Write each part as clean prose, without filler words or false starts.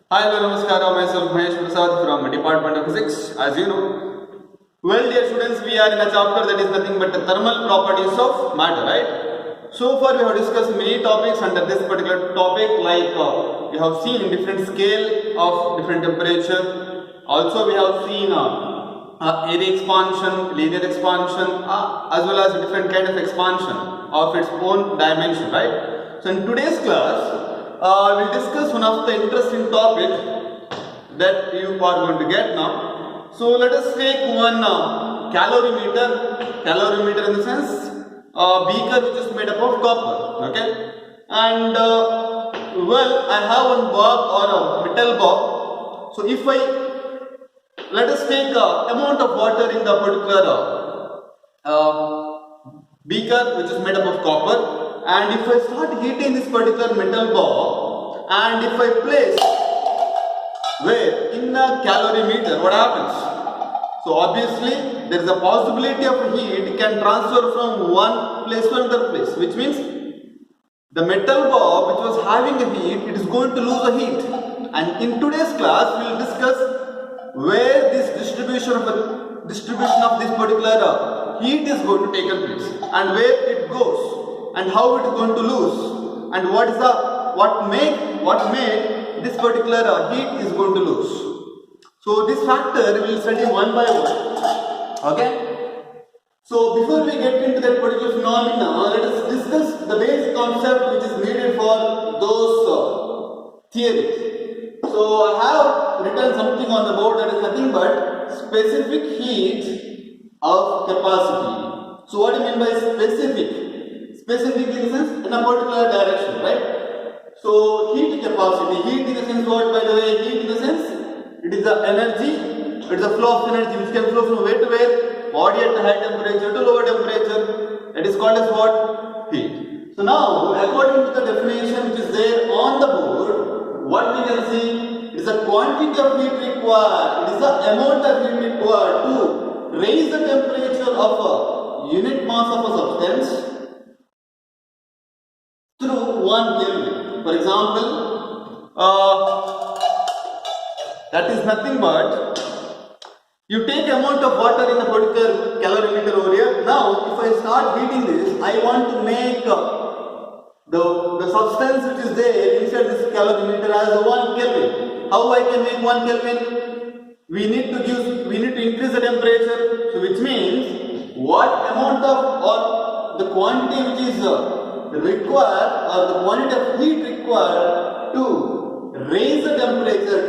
Hi, hello, namaskara. Myself Mahesh Prasad from the Department of Physics. As you know, well, dear students, we are in a chapter that is nothing but the thermal properties of matter, right? So far, we have discussed many topics under this particular topic, like we have seen different scale of different temperature. Also, we have seen area expansion, linear expansion, as well as different kind of expansion of its own dimension, right? So, in today's class, we'll discuss one of the interesting topic that you are going to get now. So let us take one calorimeter. Calorimeter in the sense beaker which is made up of copper. Okay, and well, I have one bulb or a metal bulb. So if I let us take amount of water in the particular beaker which is made up of copper, and if I start heating this particular metal bulb and if I place where in a calorimeter, what happens? So obviously there is a possibility of heat can transfer from one place to another place, which means the metal bulb which was having a heat, it is going to lose a heat. And in today's class we will discuss where this distribution of this particular heat is going to take place and where it goes and how it is going to lose and what make this particular heat is going to lose. So this factor we will study one by one. Okay. So before we get into that particular phenomena, let us discuss the basic concept which is needed for those theories. So I have written something on the board that is nothing but specific heat of capacity. So what do you mean by specific? Specific in the sense in a particular direction, right? So heat capacity, heat in the sense what, by the way, heat in the sense it is the energy, it is the flow of energy which can flow from where to where, body at high temperature to lower temperature, that is called as what? Heat. So now according to the definition which is there on the board, what we can see, it is the quantity of heat required, it is the amount of heat required to raise the temperature of a unit mass of a substance through 1 Kelvin. For example, that is nothing but you take amount of water in a particular calorimeter over here. Now, if I start heating this, I want to make the substance which is there inside this calorimeter as 1 Kelvin. How I can make 1 Kelvin? We need to increase the temperature. So, which means what amount of or the quantity which is required or the quantity of heat required to raise the temperature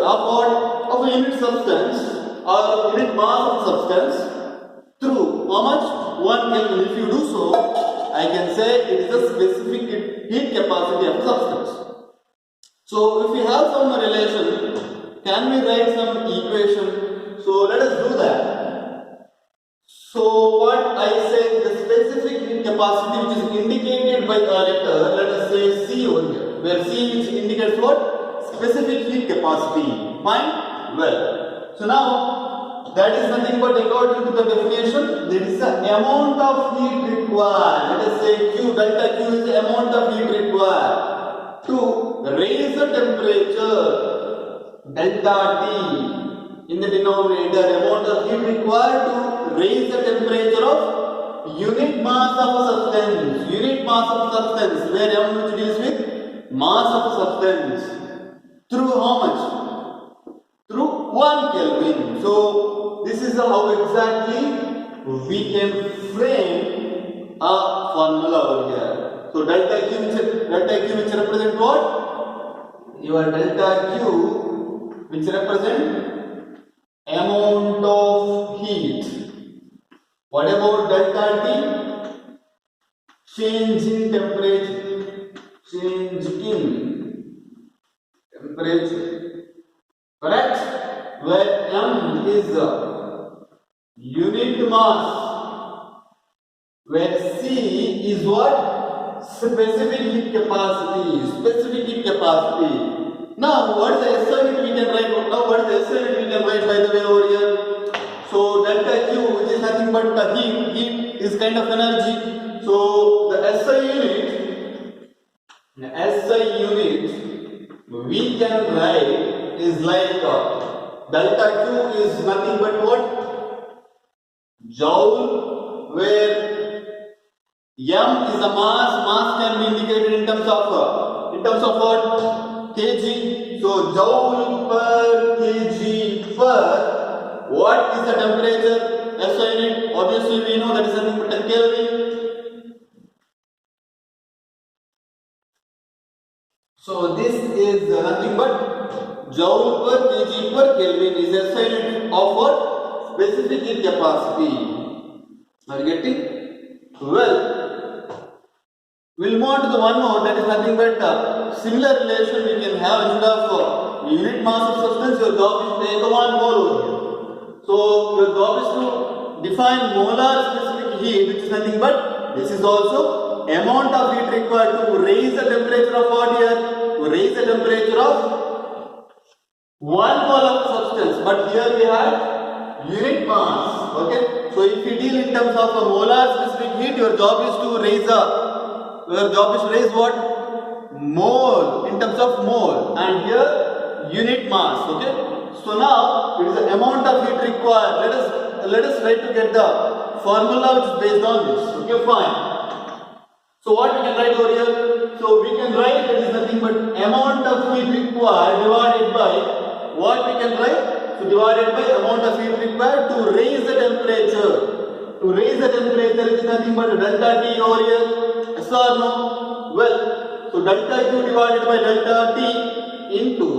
of a unit substance or unit mass of substance through how much? 1 Kelvin. If you do so, I can say it is the specific heat capacity of the substance. So if we have some relation, can we write some equation? So let us do that. So what I say, the specific heat capacity which is indicated by a letter, let us say C over here, where C which indicates what? Specific heat capacity. Fine? Well, so now that is nothing but according to the definition, there is the amount of heat required. Let us say Q, delta Q is the amount of heat required to raise the temperature, delta T in the denominator, amount of heat required to raise the temperature of unit mass of a substance. Unit mass of substance, where M which deals with mass of a substance. Through how much? Through 1 Kelvin. So this is how exactly we can frame a formula over here. So delta Q which represent what? Your delta Q which represent amount of heat. What about delta T? Change in temperature. Change in temperature. Correct? Where M is unit mass. Where C is what? Specific heat capacity. Specific heat capacity. Now, what is the SI unit we can write? Now, what is the SI unit we can write by the way over here? So delta Q, which is nothing but the heat is kind of energy. So the SI unit we can write is like delta Q is nothing but what? Joule, where M is the mass can be indicated in terms of what? Kg. So joule per kg per what is the temperature? SI unit. Obviously we know that is nothing but a Kelvin. So this is nothing but joule per kg per Kelvin is SI unit of what? Specific heat capacity. Are you getting? Well, we'll move on to the one more, that is nothing but similar relation we can have instead of unit mass of substance. Your job is to take 1 mole over here. So your job is to define molar specific heat, which is nothing but this is also amount of heat required to raise the temperature of what here? To raise the temperature of 1 mole of substance. But here we have unit mass. Okay. So if you deal in terms of a molar specific heat, your job is to raise what? Mole, in terms of mole, and here unit mass. Okay. So now it is the amount of heat required. Let us try to get the formula which is based on this. Okay, fine. So what we can write over here? So we can write that is nothing but amount of heat required divided by what we can write? So divided by amount of heat required to raise the temperature. To raise the temperature is nothing but delta T over here. Yes or no? Well, so delta Q divided by delta T into,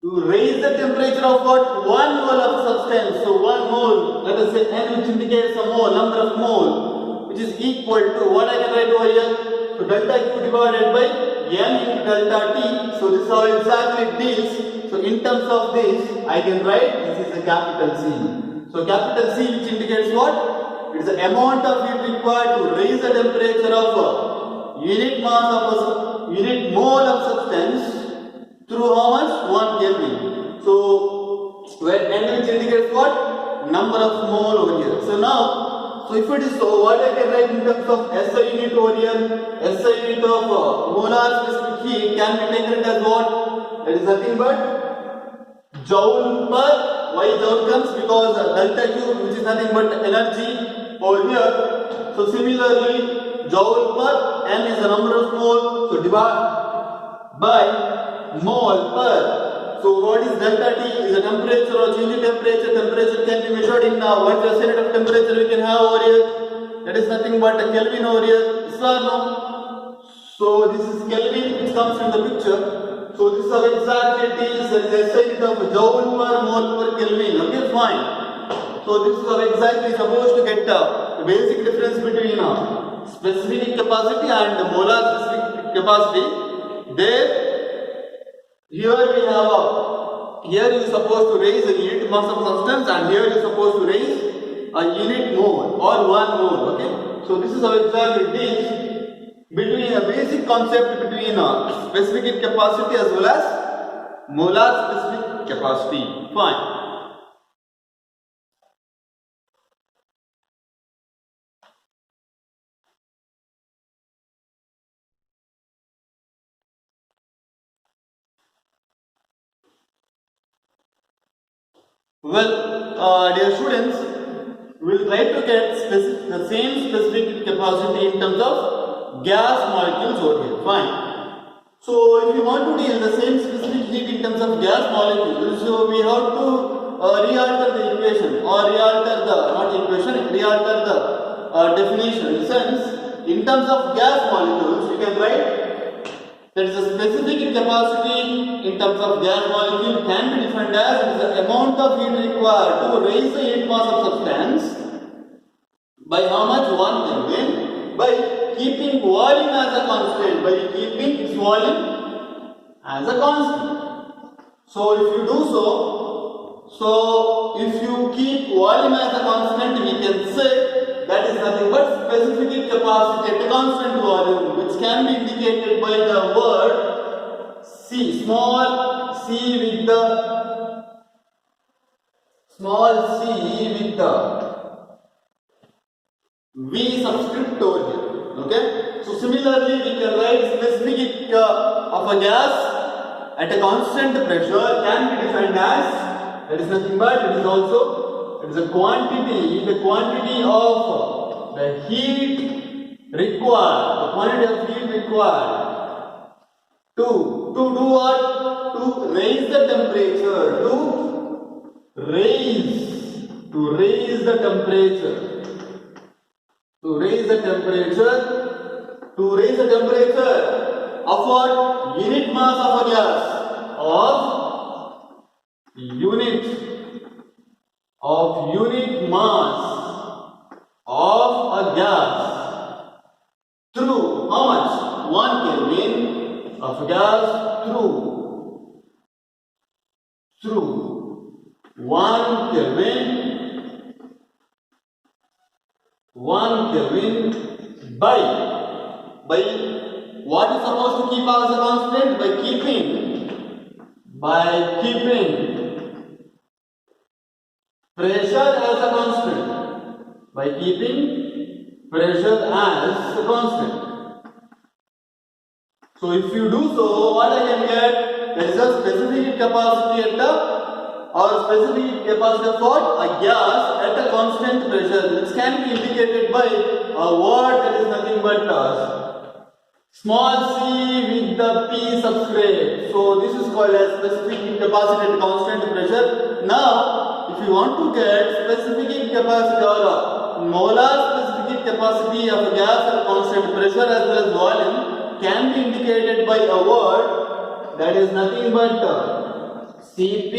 to raise the temperature of what? 1 mole of substance. So 1 mole, let us say N, which indicates a mole, number of mole, which is equal to what I can write over here? So delta Q divided by M into delta T. So this is how exactly it deals. So in terms of this, I can write this is a capital C. So capital C, which indicates what? It is the amount of heat required to raise the temperature of unit mass of unit mole of substance through how much? 1 Kelvin. So where N, which indicates what? Number of mole over here. So now, so if it is so, what I can write in terms of SI unit over here? SI unit of molar specific heat can be taken as what? That is nothing but joule per. Why joule comes? Because delta Q, which is nothing but energy over here. So similarly, joule per N is the number of mole. So divide by mole per. So what is delta T? Is the temperature or change in temperature. Temperature can be measured in what the unit of temperature we can have over here. That is nothing but a Kelvin over here. Yes or no? So this is Kelvin which comes in the picture. So this is how exactly it is. There is a unit of joule per mole per Kelvin. Okay, fine. So this is how exactly supposed to get the basic difference between specific heat capacity and molar specific capacity. There, here we have here you are supposed to raise a unit mass of substance, and here you are supposed to raise a unit mole or 1 mole. Okay. So this is how exactly it is between a basic concept between specific heat capacity as well as molar specific capacity. Fine. Well, dear students, we will try to get the same specific heat capacity in terms of gas molecules over here. Fine. So, if you want to deal the same specific heat in terms of gas molecules, so we have to realter the equation or realter the definition. In the sense, in terms of gas molecules, we can write that is the specific heat capacity in terms of gas molecule can be defined as it is the amount of heat required to raise the unit mass of substance by how much? 1 Kelvin, by keeping volume as a constant, by keeping its volume as a constant. So if you do so if you keep volume as a constant, we can say that is nothing but specific heat capacity at a constant volume, which can be indicated by the word C, small c with the V subscript over here. Okay. So similarly, we can write specific heat of a gas at a constant pressure can be defined as, that is nothing but, it is a quantity, the quantity of the heat required, to do what? To raise the temperature, to raise the temperature of what? Unit mass of a gas, of unit mass of a gas through how much? 1 Kelvin of gas through 1 Kelvin by what is supposed to keep as a constant? By keeping pressure as a constant. So if you do so, what I can get? There is a specific capacity of what? A gas at a constant pressure. This can be indicated by a word that is nothing but small c with the p subscript. So this is called as specific heat capacity at constant pressure. Now, if you want to get specific heat capacity or molar specific heat capacity of a gas at constant pressure as well as volume, can be indicated by a word that is nothing but Cp,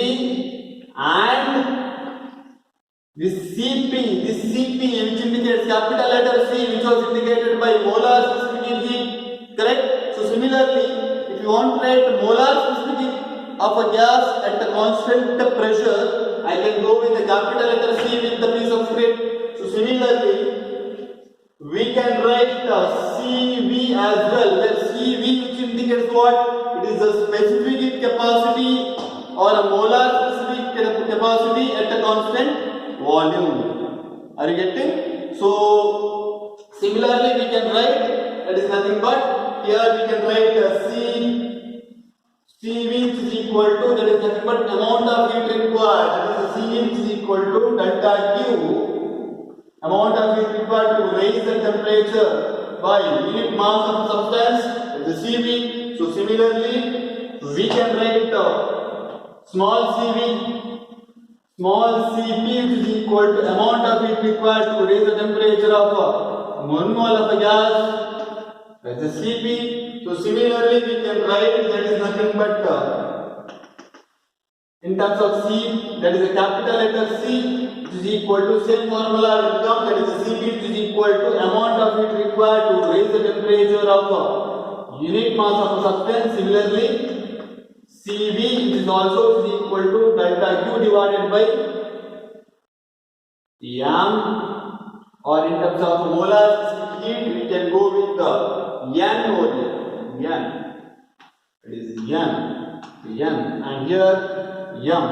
and this Cp which indicates capital letter C, which was indicated by molar specific heat, correct? So similarly, if you want to write molar specific heat of a gas at a constant pressure, I can go with the capital letter C with the P subscript. So similarly, we can write Cv as well, where Cv which indicates what? It is the specific heat capacity or a molar specific capacity at a constant volume. Are you getting? So similarly we can write, that is nothing but, here we can write Cv which is equal to, that is nothing but amount of heat required, that is Cv which is equal to delta Q, amount of heat required to raise the temperature by unit mass of substance, that is Cv. So similarly we can write small Cp which is equal to amount of heat required to raise the temperature of 1 mole of a gas, that is Cp. So similarly we can write, that is nothing but in terms of C, that is a capital letter C, which is equal to, same formula will come, that is Cp which is equal to amount of heat required to raise the temperature of unit mass of a substance. Similarly Cv which is also equal to delta Q divided by m, or in terms of molar specific heat we can go with the N over here, N, it is N, and here M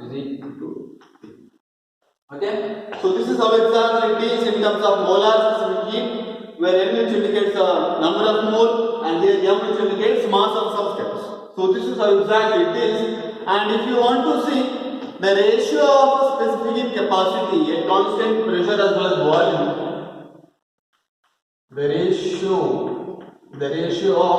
is equal to, okay. So this is how exactly it is in terms of molar specific heat, where N which indicates the number of mole and here M which indicates mass of substance. So this is how exactly it is. And if you want to see the ratio of specific heat capacity at constant pressure as well as volume, the ratio of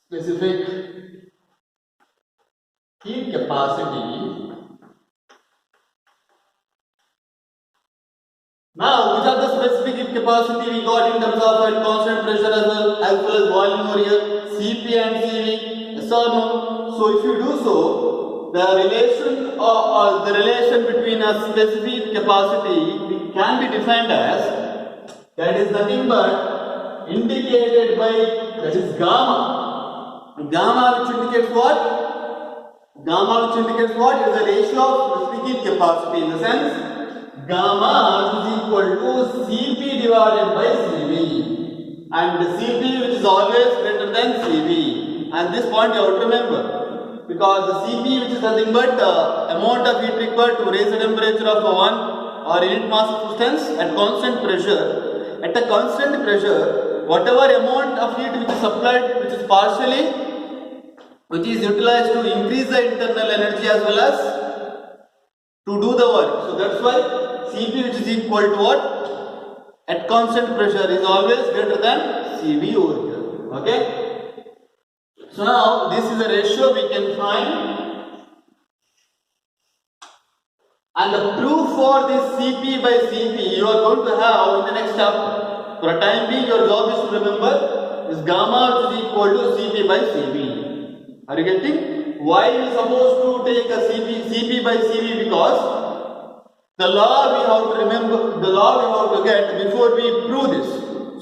specific heat capacity. Now, which are the specific heat capacity we got in terms of at constant pressure as well as volume over here? Cp and Cv, yes or no? So if you do so, the relation between a specific capacity can be defined as, that is nothing but indicated by, that is gamma. Gamma which indicates what? Gamma which indicates what? Is the ratio of specific heat capacity, in the sense gamma is equal to Cp divided by Cv, and Cp which is always greater than Cv, and this point you have to remember, because the Cp which is nothing but amount of heat required to raise the temperature of or unit mass of substance at constant pressure. At a constant pressure, whatever amount of heat which is supplied, which is utilized to increase the internal energy as well as to do the work. So that's why Cp, which is equal to what? At constant pressure is always greater than Cv over here. Okay. So now this is a ratio we can find. And the proof for this Cp by Cv you are going to have in the next chapter. For a time being, your job is to remember this gamma which is equal to Cp by Cv. Are you getting? Why we supposed to take a Cp by Cv? Because the law we have to remember, the law we have to get before we prove this.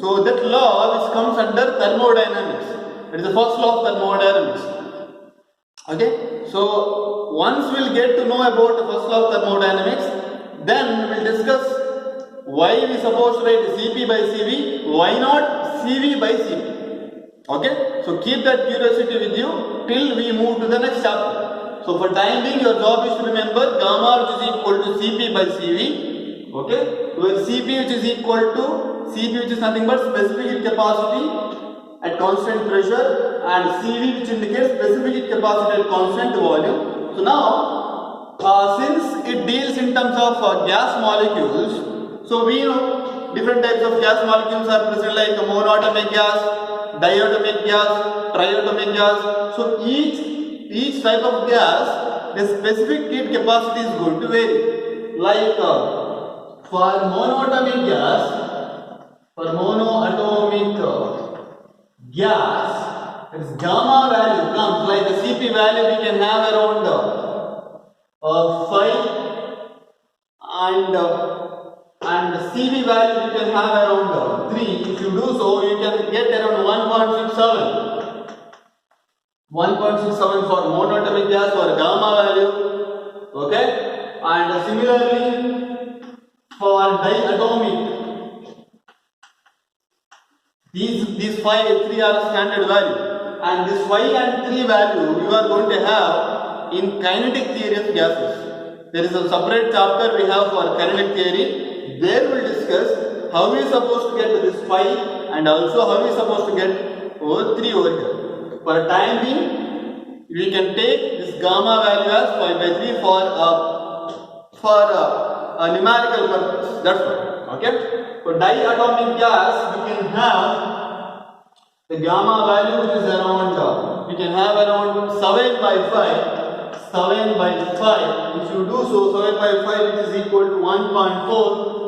So that law which comes under thermodynamics. It is the first law of thermodynamics. Okay, so once we'll get to know about the first law of thermodynamics, then we'll discuss why we supposed to write Cp by Cv, why not Cv by Cp. Okay, so keep that curiosity with you till we move to the next chapter. So for time being, your job is to remember gamma which is equal to Cp by Cv. Okay, where Cp which is equal to Cp which is nothing but specific heat capacity at constant pressure, and Cv which indicates specific heat capacity at constant volume. So now, since it deals in terms of gas molecules, so we know different types of gas molecules are present like monoatomic gas, diatomic gas, triatomic gas. So each type of gas, the specific heat capacity is going to vary. Like for monoatomic gas, its gamma value comes like the Cp value we can have around 5 and the Cv value we can have around 3. If you do so, you can get around 1.67. 1.67 for monoatomic gas for gamma value. Okay, and similarly for diatomic. These 3 are standard value, and this 5 and 3 value you are going to have in kinetic theory of gases. There is a separate chapter we have for kinetic theory. There we will discuss how we are supposed to get to this 5 and also how we are supposed to get over 3 over here. For a time being, we can take this gamma value as 5 by 3 for a numerical purpose. That's why. Okay. For diatomic gas, we can have the gamma value which is around, we can have around 7 by 5. 7 by 5. If you do so, 7 by 5 which is equal to 1.4.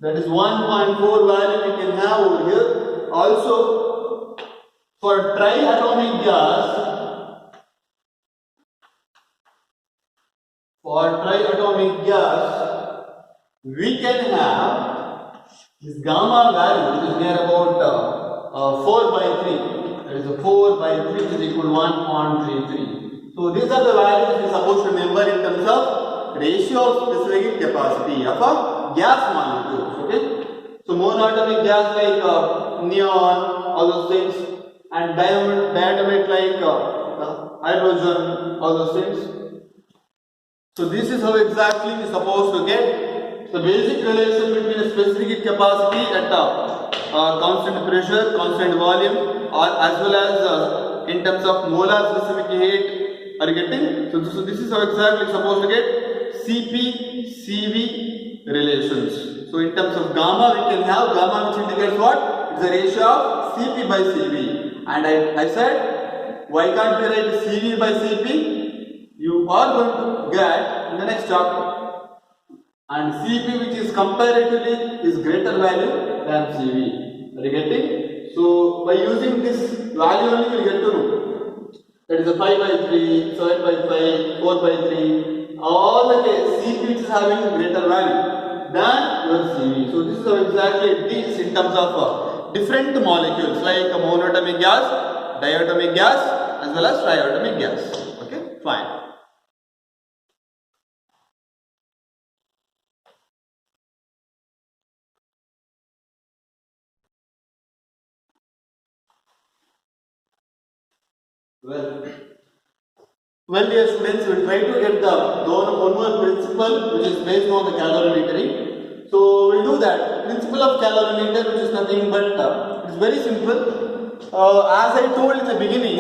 That is 1.4 value we can have over here. Also, for triatomic gas, we can have this gamma value which is near about 4 by 3. That is a 4 by 3 which is equal to 1.33. So these are the values we are supposed to remember in terms of ratio of specific heat capacity of a gas molecule. Okay. So monoatomic gas like neon, all those things, and diatomic like hydrogen, all those things. So this is how exactly we are supposed to get the basic relation between a specific heat capacity at constant pressure, constant volume, or as well as in terms of molar specific heat. Are you getting? So this is how exactly supposed to get Cp Cv relations. So in terms of gamma, we can have gamma which indicates what? It's a ratio of Cp by Cv. And I said, why can't we write Cv by Cp? You are going to get in the next chapter. And Cp which is comparatively is greater value than Cv. Are you getting? So by using this value only you will get to know. That is a 5 by 3, 7 by 5, 4 by 3. All the case Cp which is having a greater value than your Cv. So this is how exactly it is in terms of different molecules like a monoatomic gas, diatomic gas as well as triatomic gas. Okay, fine. Well, Well, dear students, we will try to get the one more principle which is based on the calorimetry. So we'll do that. Principle of calorimeter, which is nothing but it's very simple. As I told in the beginning,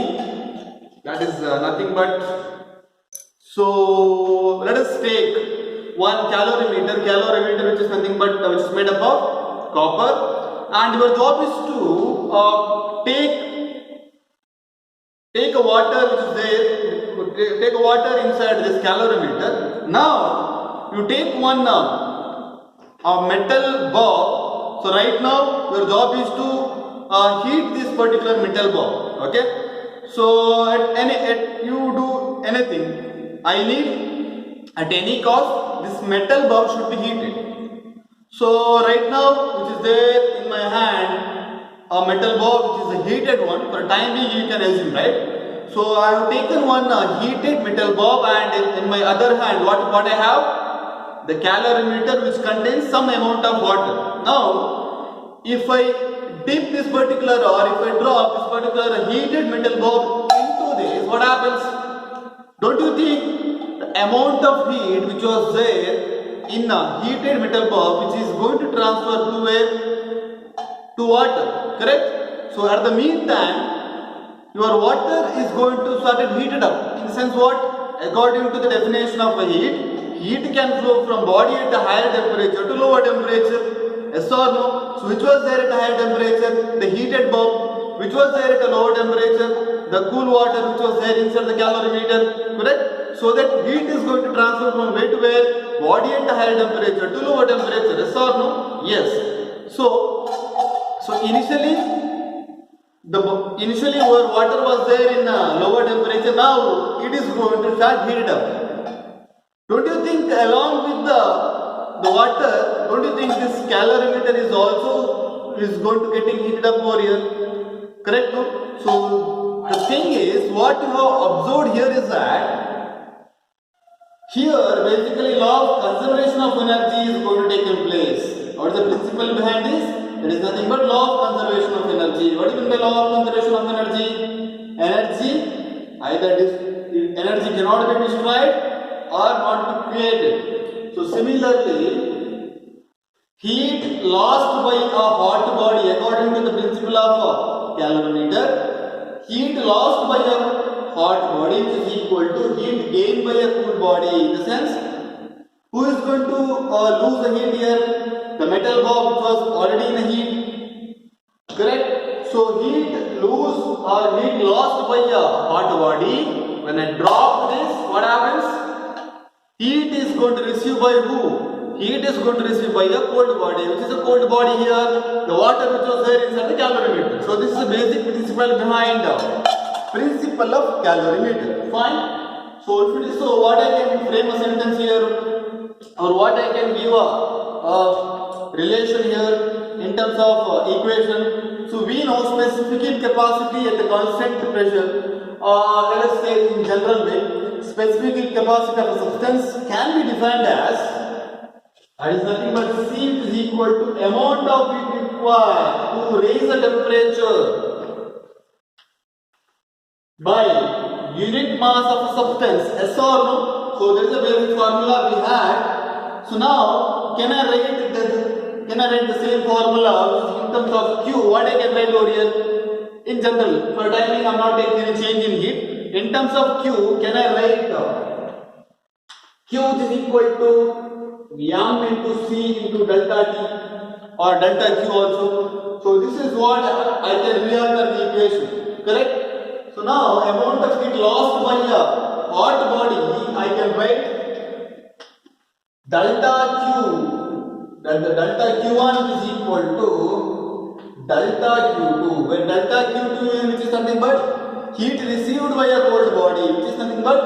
that is nothing but. So let us take one calorimeter which is nothing but which is made up of copper, and your job is to take a water which is there. Take a water inside this calorimeter. Now you take one a metal bulb. So right now your job is to heat this particular metal bulb. Okay. So at you do anything, I need at any cost this metal bulb should be heated. So right now which is there in my hand a metal bulb which is a heated one. For time being you can assume, right? So I have taken one heated metal bulb, and in my other hand what I have? The calorimeter which contains some amount of water. Now if I dip this particular, or if I drop this particular heated metal bulb into this, what happens? Don't you think the amount of heat which was there in a heated metal bulb which is going to transfer to where? To water, correct? So at the meantime your water is going to start heated up. In the sense what? According to the definition of a heat can flow from body at a higher temperature to lower temperature. Yes or no? So which was there at a higher temperature? The heated bulb. Which was there at a lower temperature? The cool water which was there inside the calorimeter. Correct? So that heat is going to transfer from where to where? Body at a higher temperature to lower temperature. Yes or no? Yes. So initially our water was there in a lower temperature. Now it is going to start heated up. Don't you think along with the water, don't you think this calorimeter is also going to getting heated up over here? Correct? No? So the thing is, what you have observed here is that here basically law of conservation of energy is going to take in place. What is the principle behind this? It is nothing but law of conservation of energy. What do you mean by law of conservation of energy? Energy cannot be destroyed or not be created. So similarly, heat lost by a hot body, according to the principle of calorimeter, heat lost by a hot body is equal to heat gained by a cool body. In the sense, who is going to lose the heat here? The metal bulb which was already in the heat. Correct? So heat lose or heat lost by a hot body. When I drop this, what happens? Heat is going to receive by who? Heat is going to receive by a cold body. Which is a cold body here? The water which was there inside the calorimeter. So this is the basic principle behind the principle of calorimeter. Fine? So if it is so, what I can frame a sentence here, or what I can give a relation here in terms of equation. So we know specific heat capacity at the constant pressure. Let us say in general way, specific heat capacity of a substance can be defined as is nothing but C is equal to amount of heat required to raise the temperature by unit mass of a substance. Yes or no? So there is a basic formula we had. So now can I write the same formula in terms of Q? What I can write over here? In general, for timing I am not taking any change in heat. In terms of Q, can I write Q is equal to M into C into delta T or delta Q also. So this is what I can reorder the equation. Correct? So now amount of heat lost by a hot body, I can write delta Q1 is equal to delta Q2, where delta Q2 which is nothing but heat received by a cold body, which is nothing but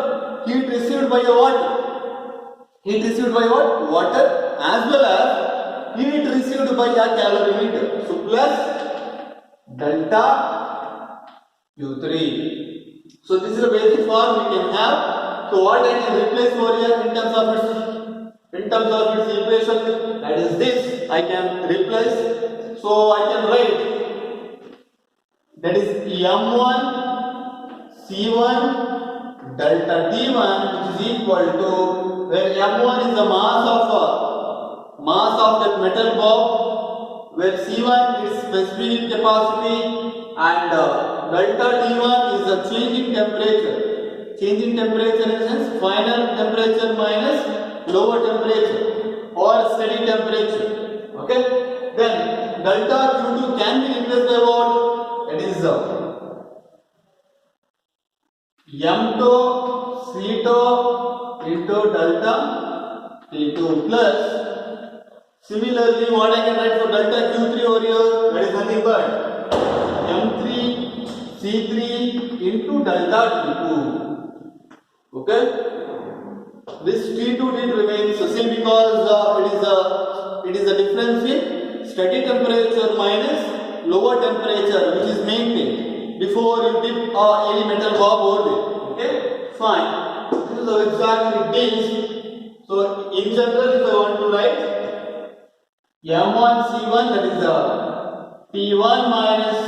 heat received by a what? Heat received by what? Water, as well as heat received by a calorimeter. So plus delta Q3. So this is a basic form we can have. So what I can replace over here in terms of its equation, that is this, I can replace. So I can write that is M1 C1 delta T1 which is equal to where M1 is the mass of that metal bulb, where C1 is specific capacity, and delta T1 is the change in temperature. Change in temperature in the sense final temperature minus lower temperature or steady temperature. Okay. Then delta Q2 can be replaced by what? It is M2 C2 into delta T2 plus. Similarly, what I can write for delta Q3 over here? That is nothing but M3 C3 into delta T2. Okay. This T2 did remain the same because it is a difference in steady temperature minus lower temperature which is maintained before you dip any metal bulb over there. Okay, fine. This is how exactly it is. So in general, if I want to write M1 C1, that is P1 minus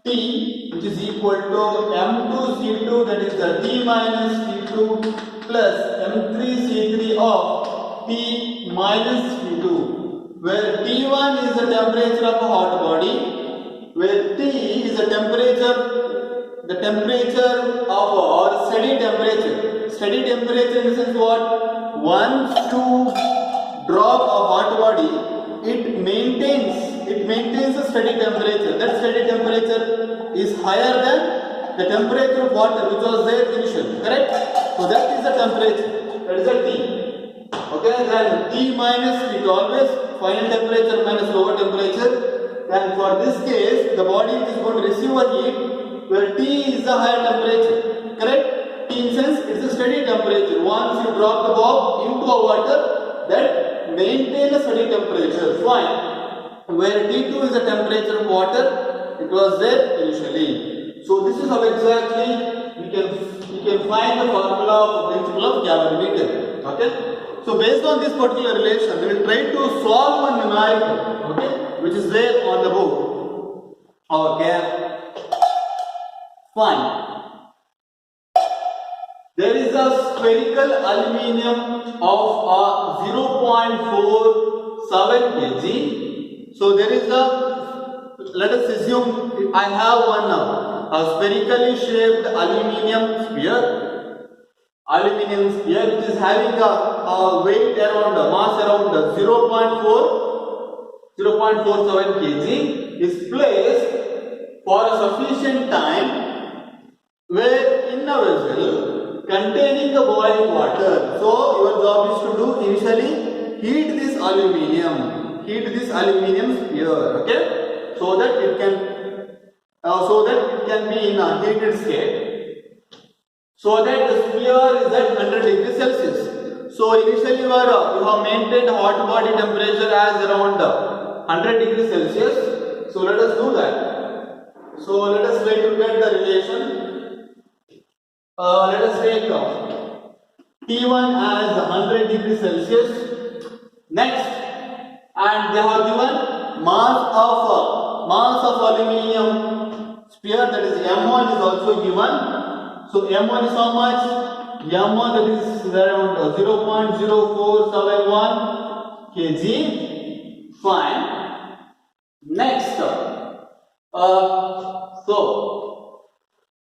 T, which is equal to M2 C2, that is the T minus T2 plus M3 C3 of T minus T2, where T1 is the temperature of a hot body, where T is the temperature of or steady temperature. Steady temperature in the sense what? Once you drop a hot body, it maintains a steady temperature. That steady temperature is higher than the temperature of water which was there initially. Correct? So that is the temperature. That is the T. Okay, then T minus T always final temperature minus lower temperature. Then for this case, the body is going to receive a heat where T is the higher temperature. Correct? T in sense it is a steady temperature. Once you drop the bulb into a water, that maintain a steady temperature. Fine. Where T2 is the temperature of water, it was there initially. So this is how exactly we can find the formula of the principle of calorimeter. Okay. So based on this particular relation, we will try to solve one numerical. Okay, which is there on the board. Okay. Fine. There is a spherical aluminium of 0.47 kg. So there is let us assume I have one a spherically shaped aluminium sphere which is having a weight around mass around 0.47 kg is placed for a sufficient time where in a vessel containing the boiling water. So your job is to do initially heat this aluminium sphere. Okay, so that it can be in a heated state, so that the sphere is at 100 degrees Celsius. So initially you have maintained hot body temperature as around 100 degrees Celsius. So let us do that. So let us try to get the relation. Let us take T1 as 100 degrees Celsius. Next, and they have given mass of aluminium sphere, that is M1 is also given. So M1 is how much? M1 that is around 0.0471 kg. Fine. Next,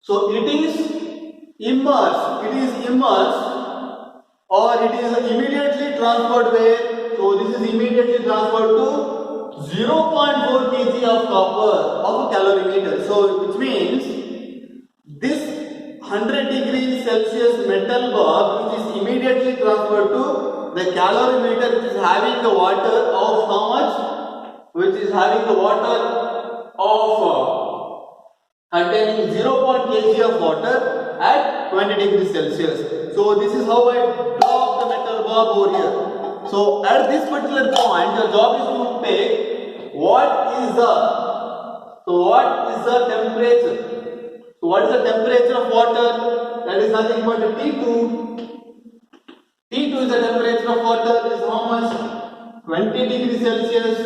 so it is immersed or it is immediately transferred where? So this is immediately transferred to 0.4 kg of copper of a calorimeter. So which means this 100 degrees Celsius metal bulb which is immediately transferred to the calorimeter which is having the water of how much? Which is having the water of containing 0.1 kg of water at 20 degrees Celsius. So this is how I drop the metal bulb over here. So at this particular point, your job is to take what is the temperature. So what is the temperature of water? That is nothing but T2. T2 is the temperature of water. Is how much? 20 degrees Celsius.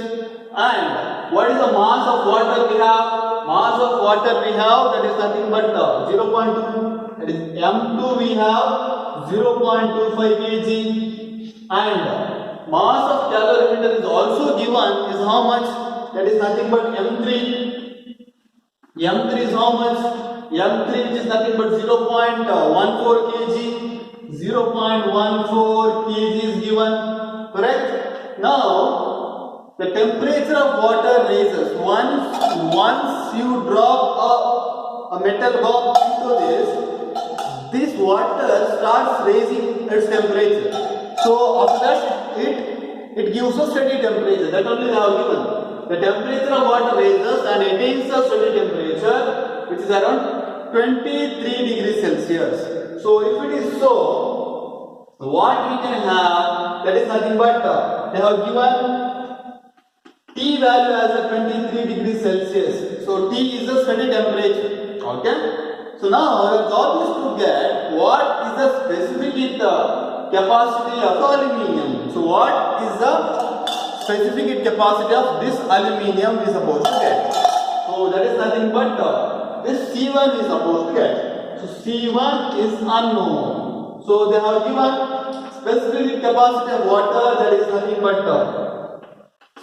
And what is the mass of water we have? Mass of water we have, that is nothing but 0.2 that is M2 we have 0.25 kg, and mass of calorimeter is also given is how much? That is nothing but M3. M3 is how much? M3 which is nothing but 0.14 kg. 0.14 kg is given. Correct? Now the temperature of water raises once you drop a metal bomb into this water starts raising its temperature. So after that it gives a steady temperature. That only they have given. The temperature of water raises and attains a steady temperature which is around 23 degrees Celsius. So if it is so, what we can have, that is nothing but they have given T value as a 23 degrees Celsius. So T is the steady temperature. Okay. So now the job is to get what is the specific capacity of aluminium. So what is the specific capacity of this aluminium is supposed to get? So that is nothing but this C1 is supposed to get. So C1 is unknown. So they have given specific capacity of water, that is nothing but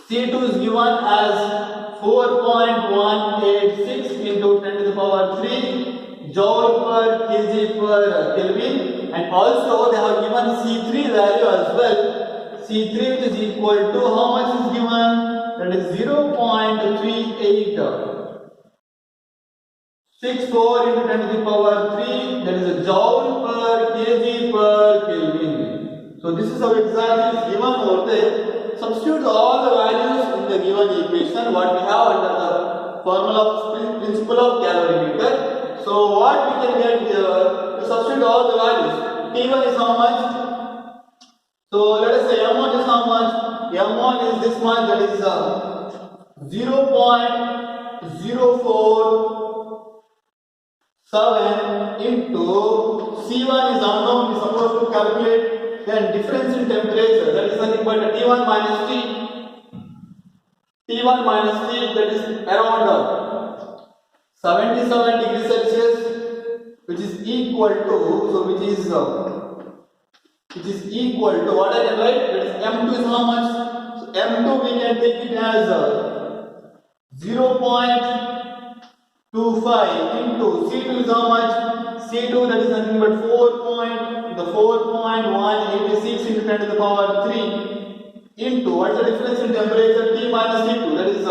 C2 is given as 4.186 into 10 to the power 3 joule per kg per Kelvin, and also they have given C3 value as well. C3 which is equal to how much is given? That is 0.3864 into 10 to the power 3, that is a joule per kg per Kelvin. So this is how exactly is given over there. Substitute all the values in the given equation what we have under the formula of principle of calorimeter. So what we can get here, to substitute all the values. T1 is how much? So let us say M1 is how much? M1 is this much, that is 0.047 into C1 is unknown, we are supposed to calculate, then difference in temperature, that is nothing but T1 minus T. T1 minus T, that is around 77 degrees Celsius, which is equal to, which is equal to what I can write, that is M2 is how much? So M2 we can take it as 0.25 into C2 is how much? C2 that is nothing but 4.186 into 10 to the power 3 into what is the difference in temperature? T minus T2, that is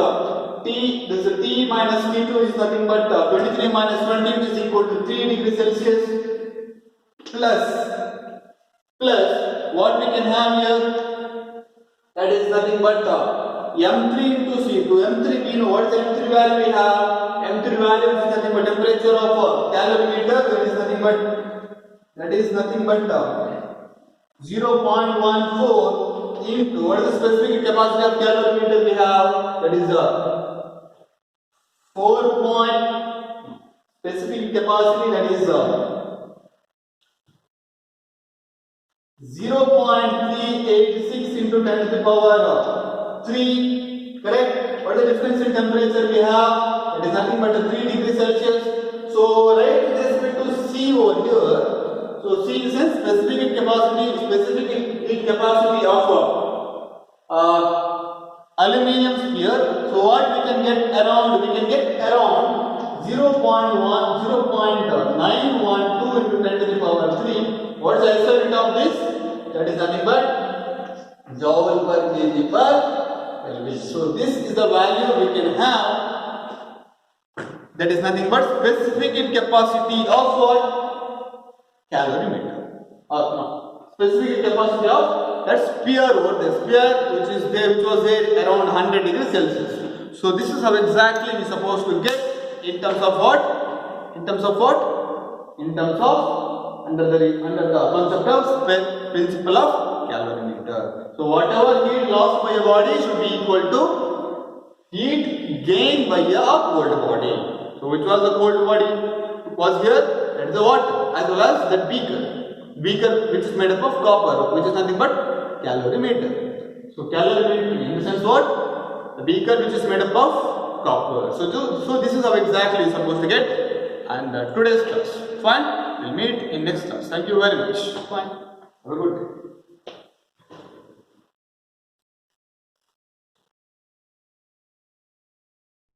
T minus T2 is nothing but 23 minus 20 which is equal to 3 degrees Celsius plus what we can have here, that is nothing but M3 into C2. M3 we know what is the M3 value we have. M3 value is nothing but temperature of calorimeter, that is nothing but 0.14 into what is the specific capacity of calorimeter we have, that is 4 specific capacity, that is 0.386 into 10 to the power 3, correct? What is the difference in temperature we have? It is nothing but 3 degrees Celsius. So write with respect to C over here. So C is a specific heat capacity of aluminium sphere. So what we can get around? We can get around 0.912 into 10 to the power 3. What is the SI unit of this? That is nothing but joule per kg per Kelvin. So this is the value we can have. That is nothing but specific heat capacity of what? Calorimeter. No. Specific heat capacity of that sphere over the sphere which was there around 100 degrees Celsius. So this is how exactly we are supposed to get in terms of what? In terms of what? In terms of under the concept of principle of calorimeter. So whatever heat lost by a body should be equal to heat gained by a cold body. So which was the cold body? It was here, that is the water, as well as that beaker which is made up of copper, which is nothing but calorimeter. So calorimeter in the sense what? The beaker which is made up of copper. So this is how exactly you are supposed to get and today's class. Fine? we'll meet in next class. Thank you very much. Bye. Have a good day.